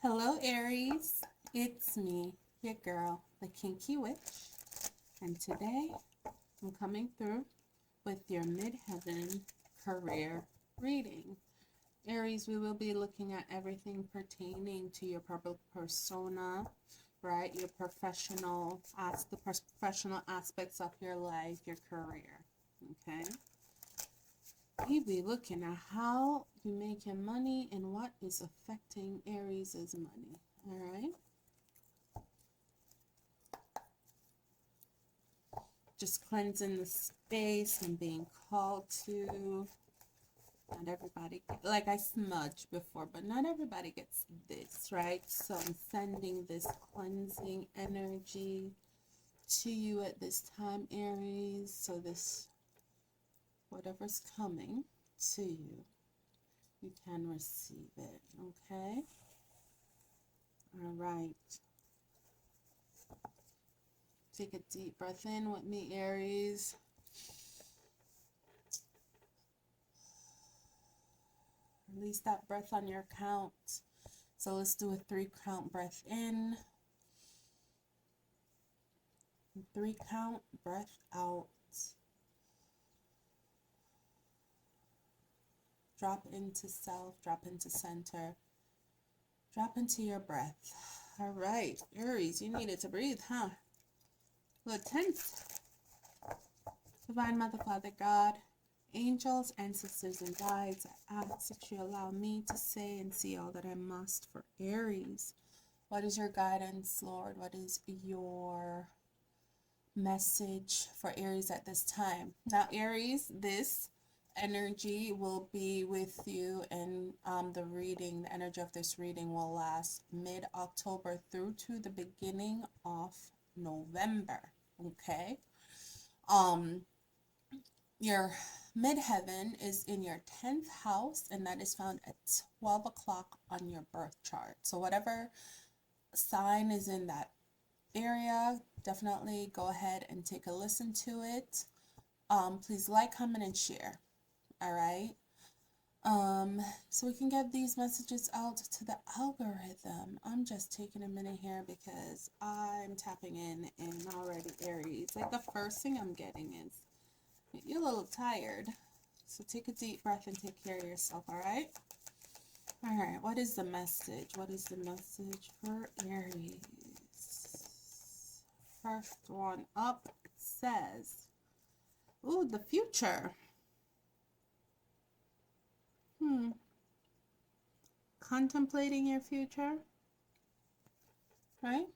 Hello, Aries. It's me, your girl, the Kinky Witch. And today I'm coming through with your Midheaven career reading. Aries, we will be looking at everything pertaining to your public persona, right? Your professional, the professional aspects of your life, your career, okay? We'll be looking at how you make your money and what is affecting Aries' money. All right. Just cleansing the space and being called to. Not everybody, like I smudged before, but not everybody gets this, right? So I'm sending this cleansing energy to you at this time, Aries. So this, whatever's coming to you, you can receive it, okay? All right. Take a deep breath in with me, Aries. Release that breath on your count. So let's do a 3-count breath in. 3-count breath out. Drop into self, drop into center. Drop into your breath. All right, Aries, you needed to breathe, huh? A little tense. Divine Mother, Father, God, angels, ancestors, and guides, I ask that you allow me to say and see all that I must for Aries. What is your guidance, Lord? What is your message for Aries at this time? Now, Aries, this energy will be with you, and the energy of this reading will last mid-October through to the beginning of November. Okay. Your midheaven is in your 10th house, and that is found at 12 o'clock on your birth chart. So whatever sign is in that area, definitely go ahead and take a listen to it. Please like, comment, and share. All right. So we can get these messages out to the algorithm. I'm just taking a minute here because I'm tapping in, and already Aries, like the first thing I'm getting is you're a little tired. So take a deep breath and take care of yourself, all right? All right, what is the message? What is the message for Aries? First one up says, ooh, the future. Contemplating your future, right?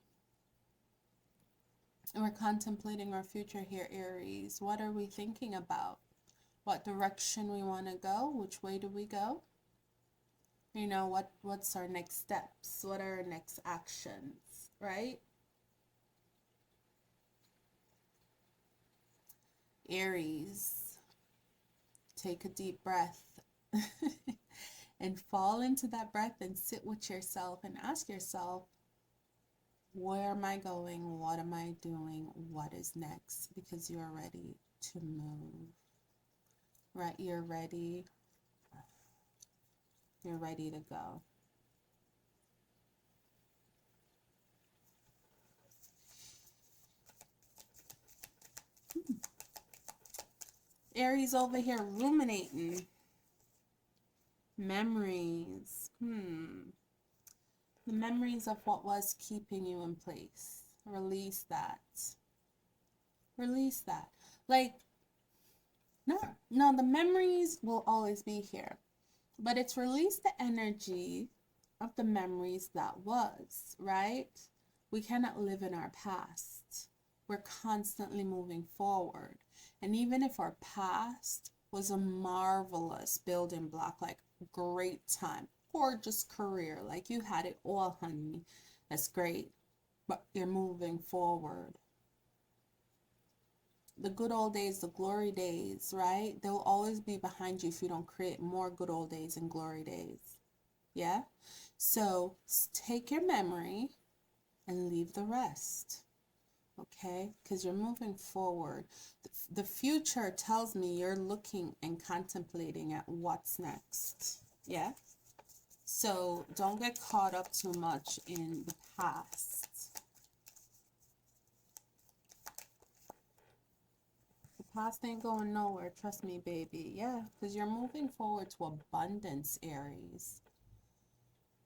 We're contemplating our future here, Aries. What are we thinking about? What direction we want to go? Which way do we go? You know, what's our next steps? What are our next actions, right? Aries, take a deep breath and fall into that breath and sit with yourself and ask yourself, where am I going? What am I doing? What is next? Because you're ready to move, right? You're ready to go. Aries over here ruminating. Memories. The memories of what was keeping you in place. Release that. Release that. Like, no, the memories will always be here. But it's release the energy of the memories that was, right? We cannot live in our past. We're constantly moving forward. And even if our past was a marvelous building block, like great time, gorgeous career, like you had it all, honey, that's great, but you're moving forward. The good old days, the glory days, right? They'll always be behind you if you don't create more good old days and glory days. Yeah? So take your memory and leave the rest. Okay? Because you're moving forward. The future tells me you're looking and contemplating at what's next. Yeah? So don't get caught up too much in the past. The past ain't going nowhere, trust me, baby. Yeah, because you're moving forward to abundance, Aries.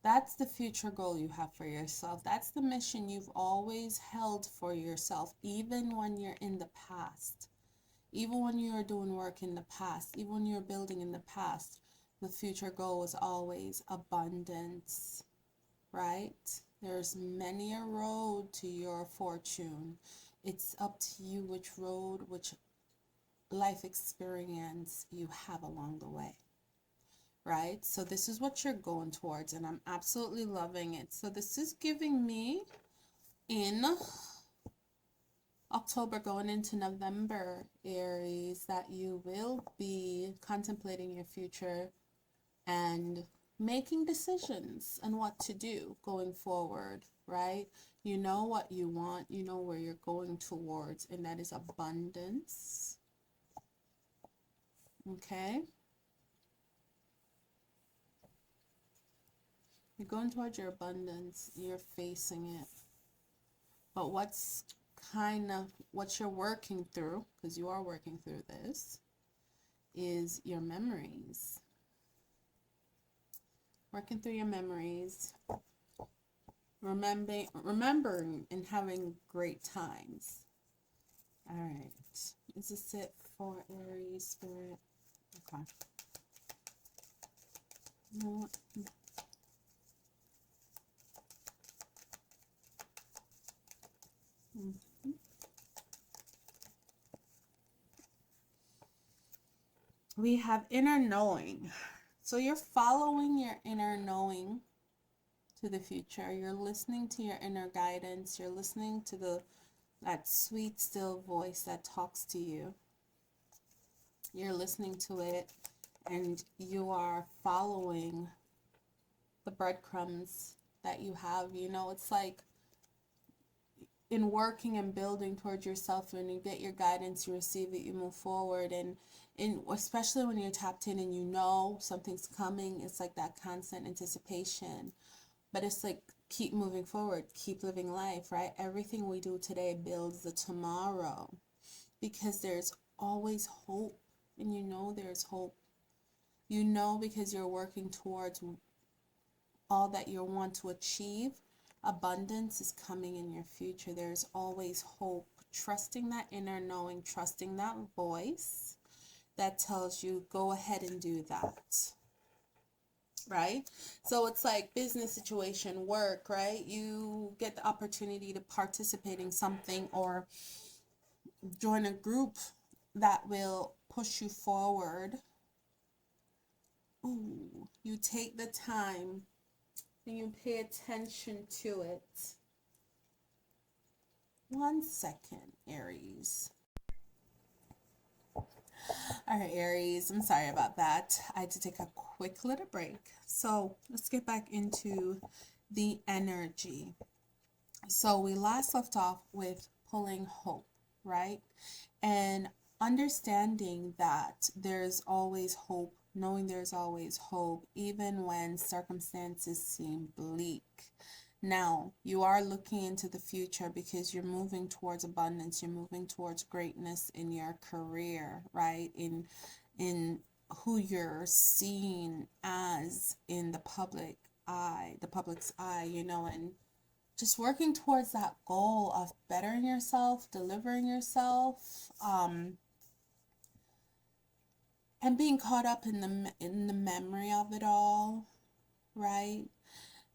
That's the future goal you have for yourself. That's the mission you've always held for yourself, even when you're in the past. Even when you are doing work in the past, even when you're building in the past, the future goal is always abundance, right? There's many a road to your fortune. It's up to you which road, which life experience you have along the way, right? So this is what you're going towards, and I'm absolutely loving it. So this is giving me in October going into November, Aries, that you will be contemplating your future and making decisions on what to do going forward, right? You know what you want, you know where you're going towards, and that is abundance. Okay? You're going towards your abundance, you're facing it. But what you're working through, because you are working through this, is your memories. Working through your memories, remembering and having great times. All right. Is this it for Aries Spirit? Okay. No. Mm-hmm. We have inner knowing. So you're following your inner knowing to the future. You're listening to your inner guidance. You're listening to that sweet, still voice that talks to you. You're listening to it, and you are following the breadcrumbs that you have. You know, it's like in working and building towards yourself, when you get your guidance, you receive it, you move forward. And especially when you're tapped in and you know something's coming, it's like that constant anticipation. But it's like, keep moving forward, keep living life, right? Everything we do today builds the tomorrow, because there's always hope. And you know there's hope. You know, because you're working towards all that you want to achieve. Abundance is coming in your future. There's always hope. Trusting that inner knowing, trusting that voice that tells you, go ahead and do that. Right? So it's like business situation, work, right? You get the opportunity to participate in something or join a group that will push you forward. Ooh, you take the time and you pay attention to it. 1 second, Aries. All right, Aries, I'm sorry about that. I had to take a quick little break. So let's get back into the energy. So we last left off with pulling hope, right? And understanding that there's always hope, knowing there's always hope, even when circumstances seem bleak. Now, you are looking into the future because you're moving towards abundance, you're moving towards greatness in your career, right? In who you're seen as in the public's eye, you know, and just working towards that goal of bettering yourself, delivering yourself, and being caught up in the memory of it all, right?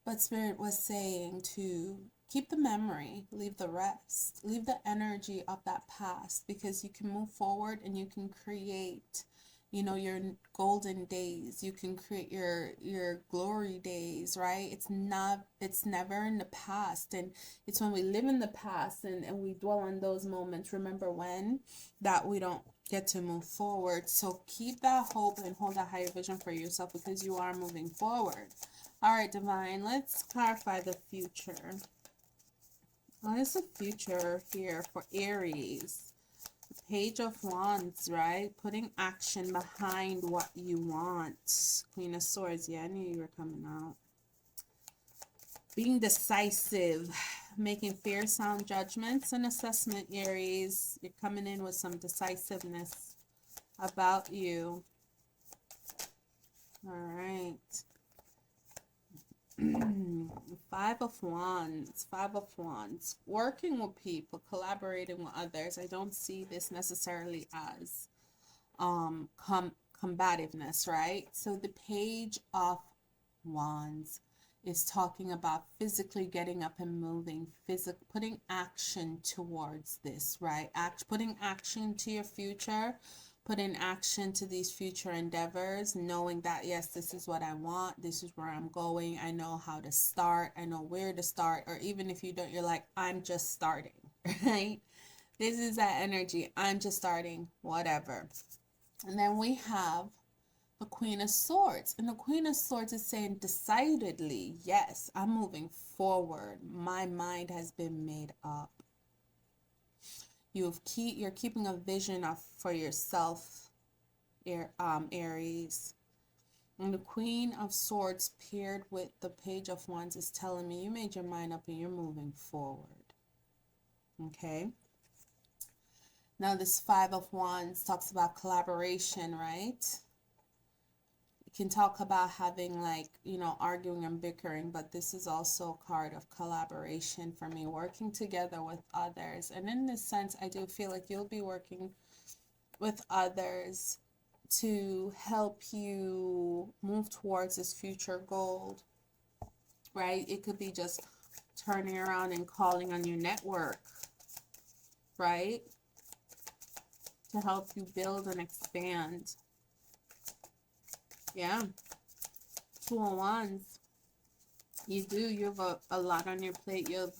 But Spirit was saying to keep the memory, leave the rest, leave the energy of that past, because you can move forward and you can create, you know, your golden days. You can create your glory days, right? It's never in the past. And it's when we live in the past and we dwell on those moments, remember when, that we don't get to move forward. So keep that hope and hold that higher vision for yourself, because you are moving forward. All right, Divine, let's clarify the future. What is the future here for Aries? Page of Wands, right? Putting action behind what you want. Queen of Swords. Yeah, I knew you were coming out. Being decisive. Making fair, sound judgments and assessment, Aries. You're coming in with some decisiveness about you. All right. Five of Wands. Five of Wands. Working with people, collaborating with others. I don't see this necessarily as combativeness, right? So the Page of Wands is talking about physically getting up and moving, putting action towards this, right? Putting action to your future, putting action to these future endeavors, knowing that, yes, this is what I want, this is where I'm going, I know how to start, I know where to start, or even if you don't, you're like, I'm just starting, right? This is that energy, I'm just starting, whatever. And then we have the Queen of Swords. And the Queen of Swords is saying decidedly, yes, I'm moving forward. My mind has been made up. You're keeping a vision for yourself, Aries. And the Queen of Swords paired with the Page of Wands is telling me you made your mind up and you're moving forward. Okay. Now this Five of Wands talks about collaboration, right? Can talk about having, like, you know, arguing and bickering, but this is also a card of collaboration for me, working together with others. And in this sense, I do feel like you'll be working with others to help you move towards this future goal, right? It could be just turning around and calling on your network, right, to help you build and expand. Yeah. Two of Wands. You have a lot on your plate. You have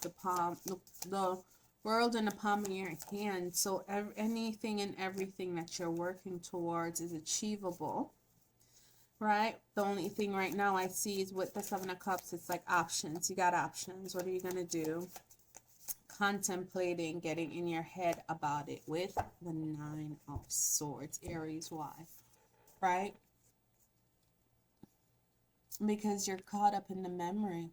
the world in the palm of your hand. So anything and everything that you're working towards is achievable, right? The only thing right now I see is with the Seven of Cups, it's like options. You got options. What are you going to do? Contemplating, getting in your head about it with the Nine of Swords. Aries, why? Right? Because you're caught up in the memory,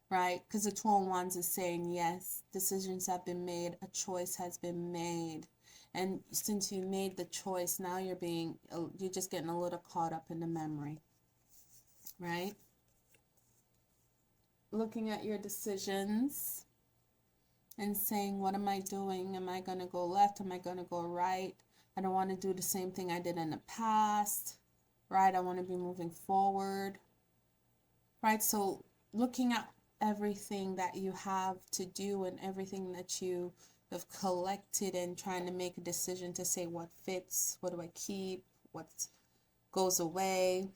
right? Because the Two of Wands is saying, yes, decisions have been made, a choice has been made. And since you made the choice, now you're just getting a little caught up in the memory, right? Looking at your decisions and saying, what am I doing? Am I going to go left? Am I going to go right? I don't want to do the same thing I did in the past, right? I want to be moving forward, right? So looking at everything that you have to do and everything that you have collected and trying to make a decision to say what fits, what do I keep, what goes away.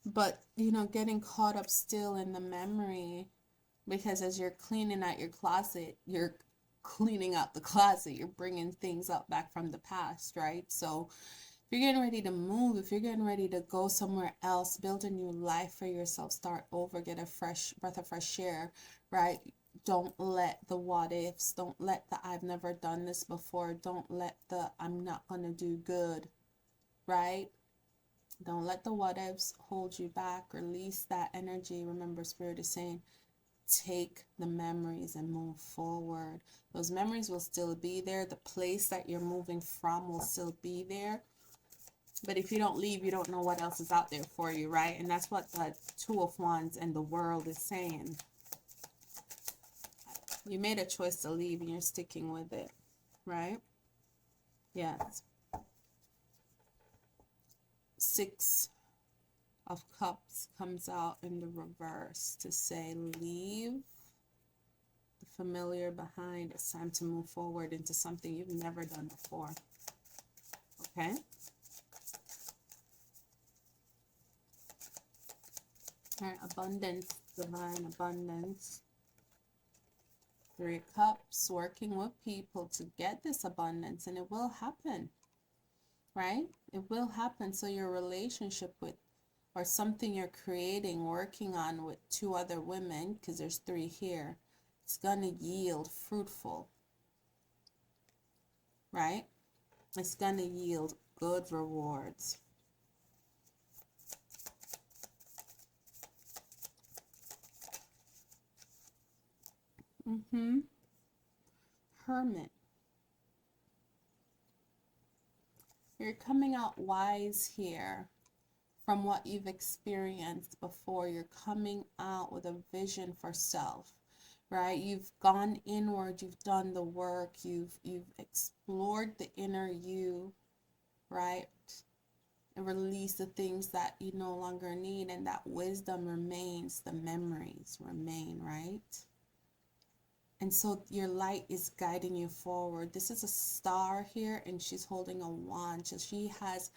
But, you know, getting caught up still in the memory, because as you're cleaning out your closet, you're cleaning out the closet, you're bringing things up back from the past, right? So if you're getting ready to move, if you're getting ready to go somewhere else, build a new life for yourself, start over, get a fresh breath of fresh air, right? Don't let the what ifs, don't let the I've never done this before, don't let the I'm not going to do good, right? Don't let the what ifs hold you back. Release that energy. Remember, Spirit is saying, take the memories and move forward. Those memories will still be there. The place that you're moving from will still be there. But if you don't leave, you don't know what else is out there for you, right? And that's what the Two of Wands and the world is saying. You made a choice to leave and you're sticking with it, right? Yes. Six of Cups comes out in the reverse to say, leave the familiar behind. It's time to move forward into something you've never done before. Okay? All right, abundance, divine abundance. Three of Cups, working with people to get this abundance, and it will happen, right? It will happen. So your relationship with, or something you're creating, working on with two other women, because there's three here, it's going to yield fruitful. right? It's going to yield good rewards. Hermit. You're coming out wise here from what you've experienced before. You're coming out with a vision for self, right? You've gone inward, you've done the work, you've explored the inner you, right? And release the things that you no longer need, and that wisdom remains, the memories remain, right? And so your light is guiding you forward. This is a star here, and she's holding a wand. So she has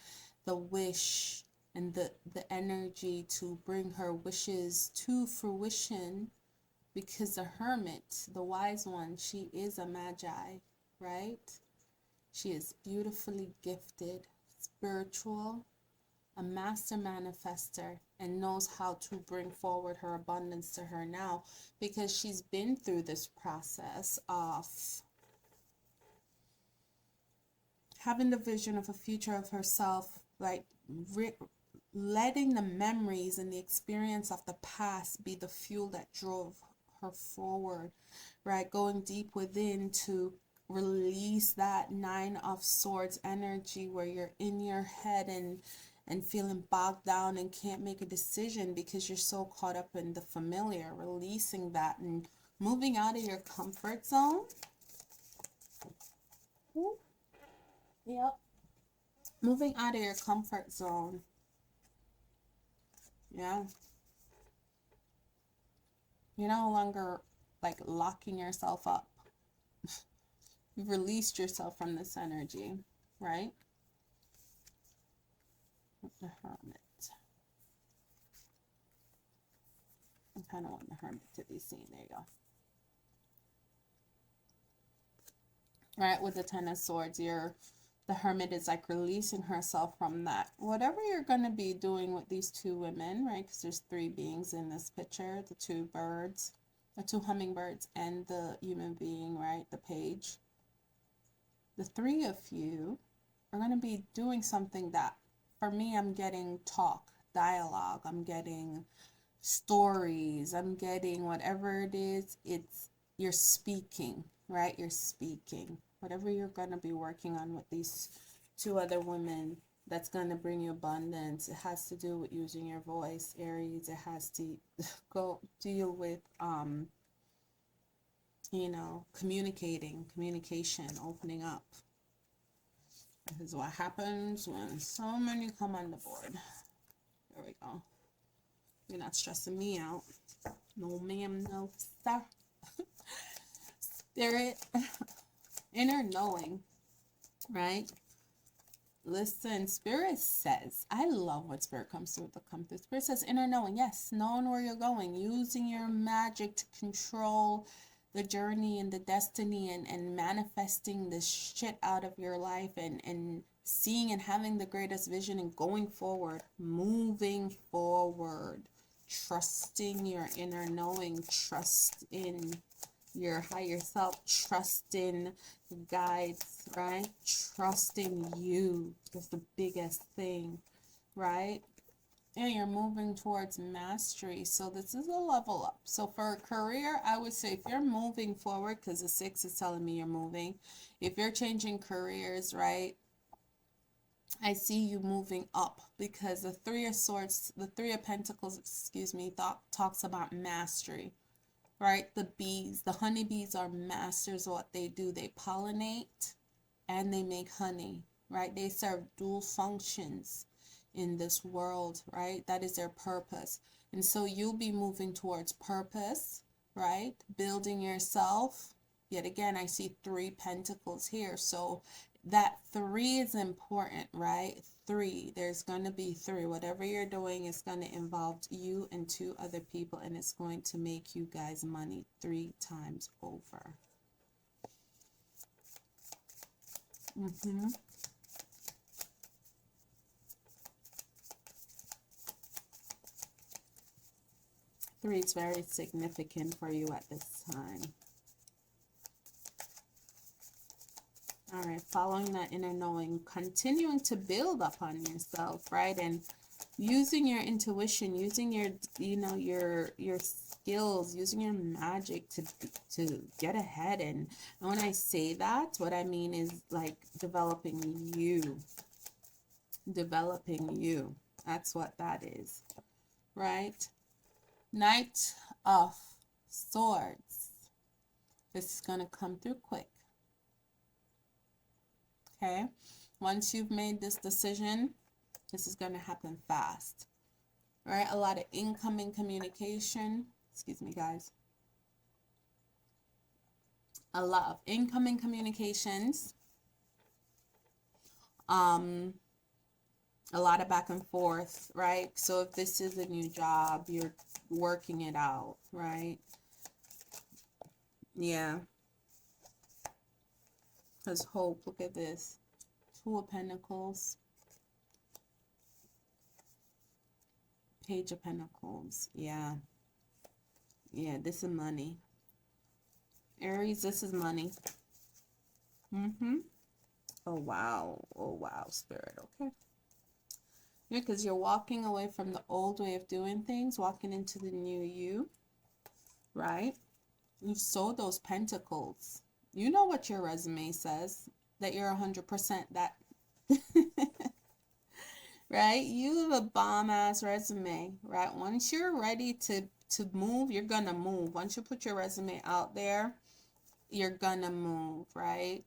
the wish and the energy to bring her wishes to fruition, because the hermit, the wise one, she is a magi, right? She is beautifully gifted, spiritual, a master manifester, and knows how to bring forward her abundance to her now, because she's been through this process of having the vision of a future of herself, like letting the memories and the experience of the past be the fuel that drove her forward, right? Going deep within to release that Nine of Swords energy, where you're in your head and feeling bogged down and can't make a decision because you're so caught up in the familiar. Releasing that and moving out of your comfort zone. Yep. Moving out of your comfort zone. Yeah. You're no longer like locking yourself up. You've released yourself from this energy, right? The Hermit. I kind of want the Hermit to be seen. There you go. Right, with the Ten of Swords, the Hermit is like releasing herself from that. Whatever you're going to be doing with these two women, right? Because there's three beings in this picture. The two birds, the two hummingbirds, and the human being, right? The page. The three of you are going to be doing something that, for me, I'm getting talk, dialogue, I'm getting stories, I'm getting whatever it is, you're speaking, right? You're speaking. Whatever you're going to be working on with these two other women, that's going to bring you abundance. It has to do with using your voice, Aries. It has to go deal with, communication, opening up. This is what happens when so many come on the board. There we go. You're not stressing me out. No, ma'am, no, sir. Spirit, inner knowing, right? Listen, Spirit says, I love what Spirit comes through. Spirit says inner knowing, yes, knowing where you're going, using your magic to control the journey and the destiny, and manifesting the shit out of your life, and seeing and having the greatest vision and going forward, moving forward, trusting your inner knowing, trust in your higher self, trust in the guides, right? Trust in you is the biggest thing, right? And you're moving towards mastery. So this is a level up. So for a career, I would say if you're moving forward, because the 6 is telling me you're moving, if you're changing careers, right, I see you moving up, because the 3 of Swords, the 3 of Pentacles, talks about mastery, right? The bees, the honeybees are masters of what they do. They pollinate and they make honey, right? They serve dual functions in this world, right? That is their purpose. And so you'll be moving towards purpose, right? Building yourself. Yet again, I see 3 pentacles here. So that 3 is important, right? 3, there's going to be 3. Whatever you're doing is going to involve you and 2 other people, and it's going to make you guys money 3 times over. Three is very significant for you at this time. All right, following that inner knowing, continuing to build upon yourself, right? And using your intuition, using your, you know, your skills, using your magic to get ahead. And when I say that, what I mean is like developing you. Developing you. That's what that is, right? Knight of Swords. This is going to come through quick. Okay? Once you've made this decision, this is going to happen fast. Right? A lot of incoming communication. Excuse me, guys. A lot of incoming communications. A lot of back and forth, right? So if this is a new job, you're working it out, right? Yeah. Because hope, look at this. Two of Pentacles. Page of Pentacles. Yeah. Yeah, this is money. Aries, this is money. Oh, wow. Oh, wow, Spirit. Okay. Yeah, because you're walking away from the old way of doing things, walking into the new you, right? You've sold those pentacles. You know what your resume says, that you're 100% that, right? You have a bomb-ass resume, right? Once you're ready to move, you're gonna move. Once you put your resume out there, you're gonna move, right?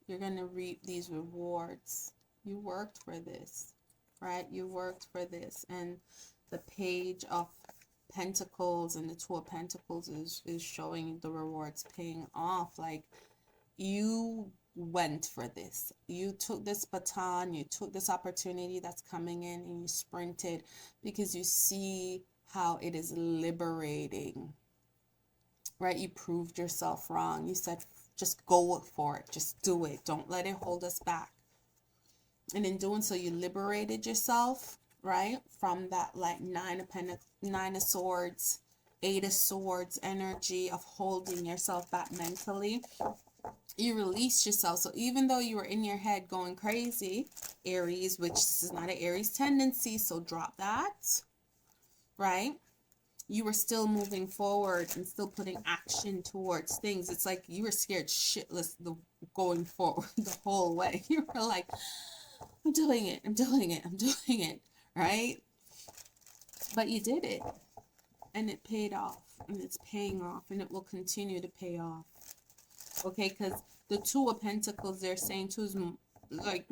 You're gonna reap these rewards. You worked for this. Right? You worked for this. And the Page of Pentacles and the Two of Pentacles is showing the rewards paying off. Like, you went for this. You took this baton, you took this opportunity that's coming in, and you sprinted because you see how it is liberating. Right? You proved yourself wrong. You said, just go for it. Just do it. Don't let it hold us back. And in doing so, you liberated yourself, right? From that like Nine of Swords, Eight of Swords energy of holding yourself back mentally. You released yourself. So even though you were in your head going crazy, Aries, which is not an Aries tendency, so drop that, right? You were still moving forward and still putting action towards things. It's like you were scared shitless going forward the whole way. You were like, I'm doing it, I'm doing it, I'm doing it, right? But you did it, and it paid off, and it's paying off, and it will continue to pay off, okay? Because the Two of Pentacles, they're saying two is like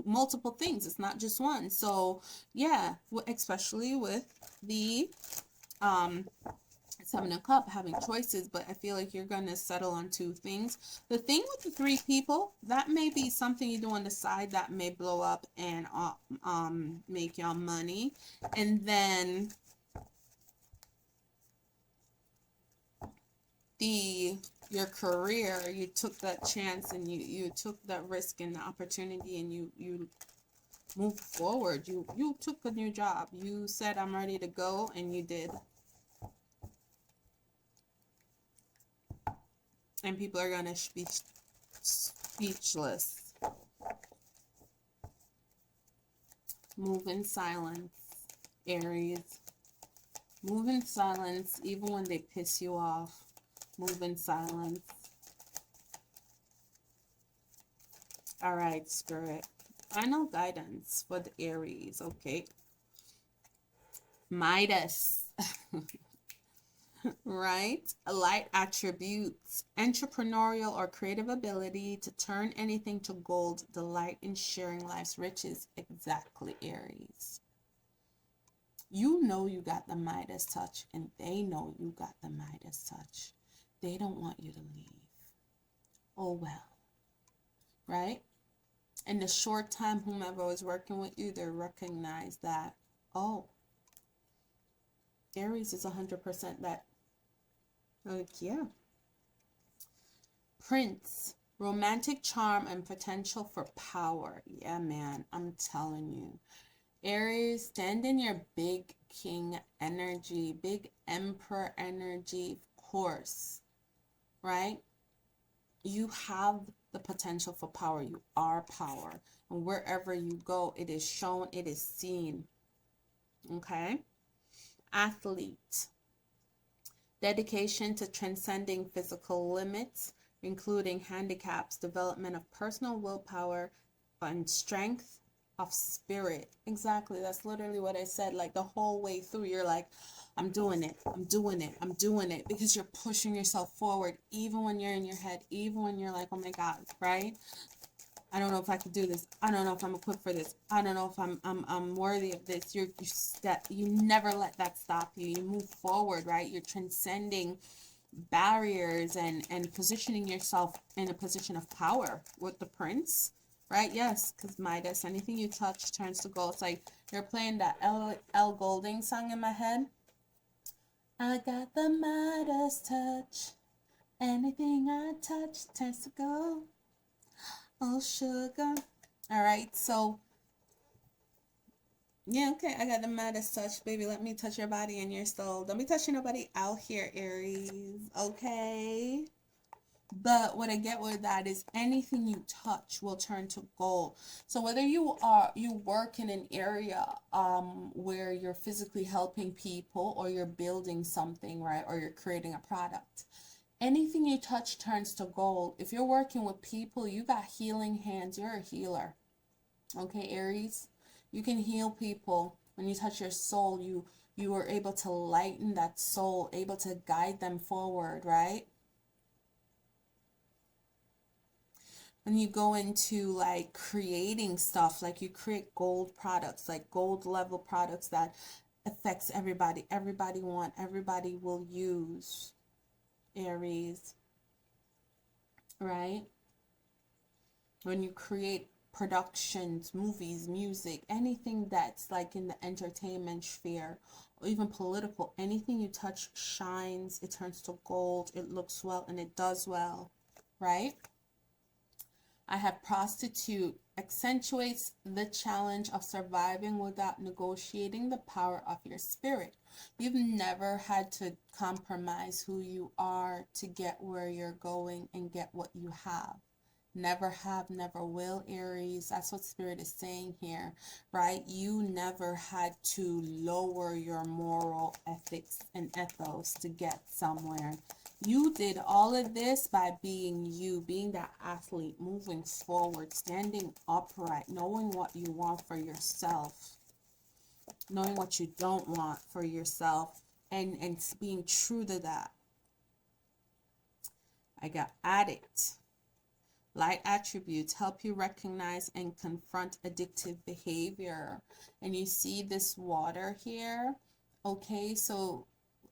multiple things. It's not just one. So, yeah, especially with the Seven of Cups, having choices, but I feel like you're going to settle on two things. The thing with the three people, that may be something you do on the side that may blow up and make y'all money. And then your career, you took that chance and you took that risk and the opportunity, and you moved forward. You took a new job. You said, I'm ready to go, and you did. And people are going to be speechless. Move in silence, Aries. Move in silence, even when they piss you off. Move in silence. All right, Spirit. Final guidance for the Aries, okay? Midas. Right? Light attributes, entrepreneurial or creative ability to turn anything to gold, delight in sharing life's riches. Exactly, Aries. You know you got the Midas touch, and they know you got the Midas touch. They don't want you to leave. Oh, well. Right? In the short time, whomever was working with you, they recognize that, oh, Aries is 100% that. Like, yeah. Prince, romantic charm and potential for power. Yeah, man, I'm telling you. Aries, stand in your big king energy, big emperor energy, of course, right? You have the potential for power. You are power. And wherever you go, it is shown, it is seen. Okay? Athlete. Dedication to transcending physical limits, including handicaps, development of personal willpower, and strength of spirit. Exactly. That's literally what I said. Like the whole way through, you're like, I'm doing it. I'm doing it. I'm doing it. Because you're pushing yourself forward, even when you're in your head, even when you're like, oh my God, right? I don't know if I could do this. I don't know if I'm equipped for this. I don't know if I'm worthy of this. You never let that stop you. You move forward, right? You're transcending barriers and positioning yourself in a position of power with the prince, right? Yes, because Midas, anything you touch turns to gold. It's like you're playing that L Golding song in my head. I got the Midas touch. Anything I touch turns to gold. Oh, sugar. All right, so yeah, okay, I got the Midas touch, baby. Let me touch your body and your soul. Don't be touching nobody out here, Aries. Okay. But what I get with that is anything you touch will turn to gold. So whether you work in an area where you're physically helping people, or you're building something, right, or you're creating a product, anything you touch turns to gold. If you're working with people, you got healing hands. You're a healer. Okay, Aries, you can heal people. When you touch your soul, you are able to lighten that soul, able to guide them forward, right? When you go into like creating stuff, like you create gold products, like gold level products that affects everybody. Everybody will use, Aries, right? When you create productions, movies, music, anything that's like in the entertainment sphere, or even political, anything you touch shines, it turns to gold, it looks well, and it does well, right? I have prostitute, accentuates the challenge of surviving without negotiating the power of your spirit. You've never had to compromise who you are to get where you're going and get what you have. Never have, never will, Aries. That's what Spirit is saying here, right? You never had to lower your moral ethics and ethos to get somewhere. You did all of this by being you, being that athlete, moving forward, standing upright, knowing what you want for yourself, knowing what you don't want for yourself, and being true to that. I got addict. Light attributes help you recognize and confront addictive behavior. And you see this water here. Okay, so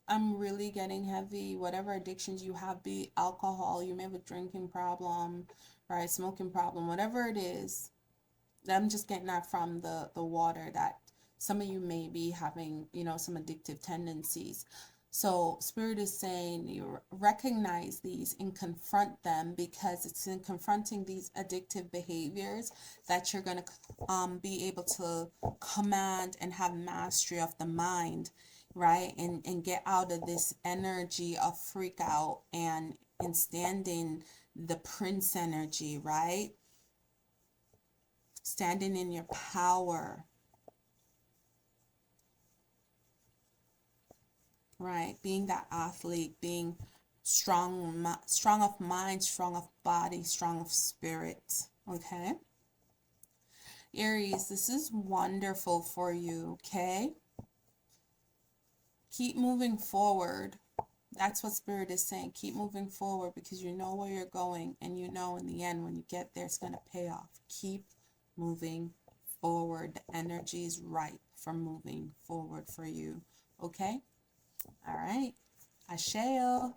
I'm really getting heavy. Whatever addictions you have, be alcohol, you may have a drinking problem, right? Smoking problem, whatever it is. I'm just getting that from the water, that some of you may be having, some addictive tendencies. So Spirit is saying you recognize these and confront them, because it's in confronting these addictive behaviors that you're going to be able to command and have mastery of the mind, right? And get out of this energy of freak out and stand in the prince energy, right? Standing in your power. Right, being that athlete, being strong of mind, strong of body, strong of spirit. Okay, Aries, this is wonderful for you. Okay, keep moving forward. That's what Spirit is saying. Keep moving forward, because you know where you're going, and you know in the end when you get there it's going to pay off. Keep moving forward. The energy is right for moving forward for you. Okay, all right, Asheo.